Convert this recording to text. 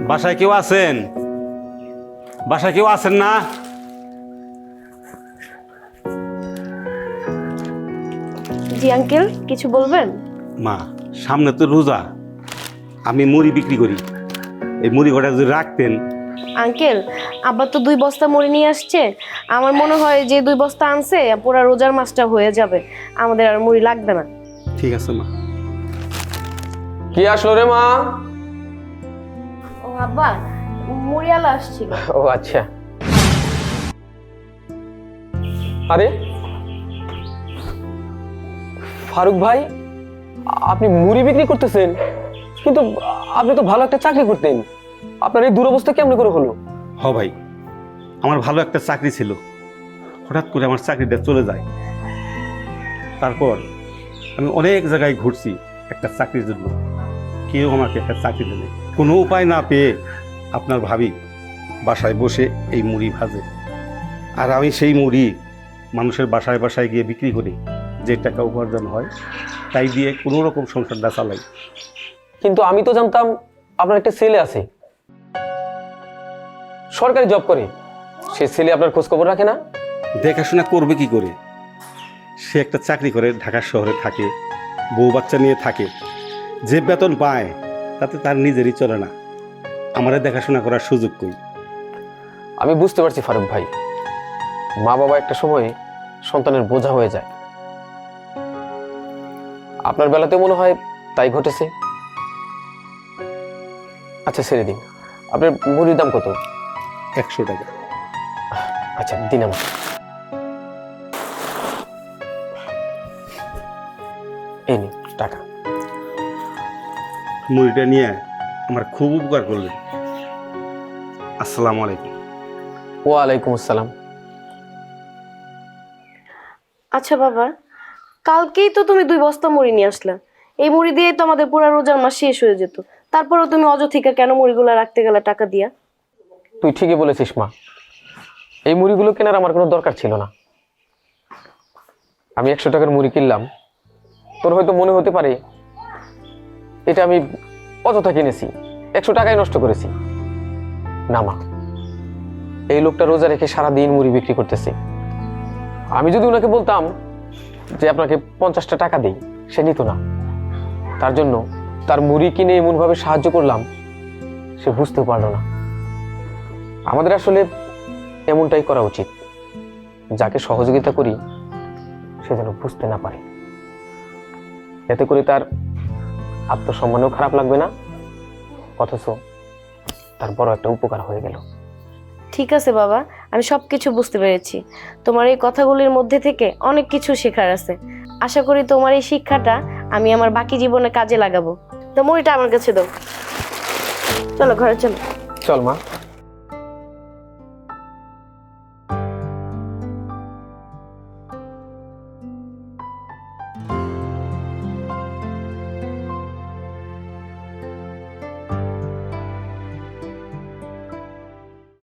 বাসায় কেউ আছেন? বাসায় কেউ আছেন না? জি আঙ্কেল, কিছু বলবেন? মা, সামনে তো রোজা, আমি মুড়ি বিক্রি করি, এই মুড়ি ঘটা যদি রাখতেন। আঙ্কেল, আব্বা তো 2 বস্তা মুড়ি নিয়ে আসছে। আমার মনে হয় যে 2 বস্তা আনছে পুরো রোজার মাসটা হয়ে যাবে, আমাদের আর মুড়ি লাগবে না। ঠিক আছে মা। কি আসলো রে মা? ও আব্বা, মুড়িওয়ালা আসছিল। ও আচ্ছা। আরে ফারুক ভাই, আপনি মুড়ি বিক্রি করতেছেন, কিন্তু আপনি তো ভালো একটা চাকরি করতেন, আপনার এই দুরবস্থা কেমন করে হলো? হ ভাই, আমার ভালো একটা চাকরি ছিল, হঠাৎ করে আমার চাকরিটা চলে যায়। তারপর আমি অনেক জায়গায় ঘুরছি একটা চাকরির জন্য, কেউ আমাকে একটা চাকরি দেবে। কোনো উপায় না পেয়ে আপনার ভাবি বাসায় বসে এই মুড়ি ভাজে, আর আমি সেই মুড়ি মানুষের বাসায় বাসায় গিয়ে বিক্রি করি, যে টাকা উপার্জন হয় তাই দিয়ে কোনো রকম সংসারটা চালাই। কিন্তু আমি তো জানতাম আপনার একটা ছেলে আছে, সরকারি জব করে, সে ছেলে আপনার খোঁজ খবর রাখে না? দেখাশোনা করবে কি করে? সে একটা চাকরি করে ঢাকা শহরে থাকে, বউ বাচ্চা নিয়ে থাকে, যে বেতন পায় তাতে তার নিজেরই চলে না, আমারে দেখাশোনা করার সুযোগ কই? আমি বুঝতে পারছি ফারুক ভাই, মা বাবা একটা সময় সন্তানের বোঝা হয়ে যায়, আপনার বেলাতেও মনে হয় তাই ঘটেছে। আচ্ছা ছেড়ে দিন, আপনার মুড়ির দাম কত? 100 টাকা। আচ্ছা দিন আমার। এই নিন টাকা। মুড়িটা নিয়ে আমার খুব উপকার করলেন। আসসালামু আলাইকুম। ওয়ালাইকুম আসসালাম। আচ্ছা বাবা, কালকেই তো তুমি 2 বস্তা মুড়ি নিয়ে আসলা, এই মুড়ি দিয়ে তো আমাদের পুরো রোজার মাস শেষ হয়ে যেত, তারপরেও তুমি অযথিকা কেন মুড়িগুলো রাখতে গেলে টাকা দিয়া? তুই ঠিকই বলেছিস মা, এই মুড়িগুলো কেনার আমার কোনো দরকার ছিল না। আমি 100 টাকার মুড়ি কিনলাম, তোর হয়তো মনে হতে পারে এটা আমি অযথা কিনেছি, 100 টাকাই নষ্ট করেছি। না মা, এই লোকটা রোজা রেখে সারাদিন মুড়ি বিক্রি করতেছে, আমি যদি ওনাকে বলতাম যে আপনাকে 50টা টাকা দিই, সে নিত না। তার জন্য তার মুড়ি কিনে এমনভাবে সাহায্য করলাম, সে বুঝতেও পারলো না। আমাদের আসলে এমনটাই করা উচিত, যাকে সহযোগিতা করি সে যেন বুঝতে না পারে, এতে করে তার আত্মসম্মানেও খারাপ লাগবে না, অথচ তার বড় একটা উপকার হয়ে গেল। ঠিক আছে বাবা, আমি সবকিছু বুঝতে পেরেছি। তোমার এই কথাগুলির মধ্যে থেকে অনেক কিছু শেখার আছে। আশা করি তোমার এই শিক্ষাটা আমি আমার বাকি জীবনে কাজে লাগাবো। তো মুড়িটা আমার কাছে দাও, চলো ঘরে চলো। চল মা।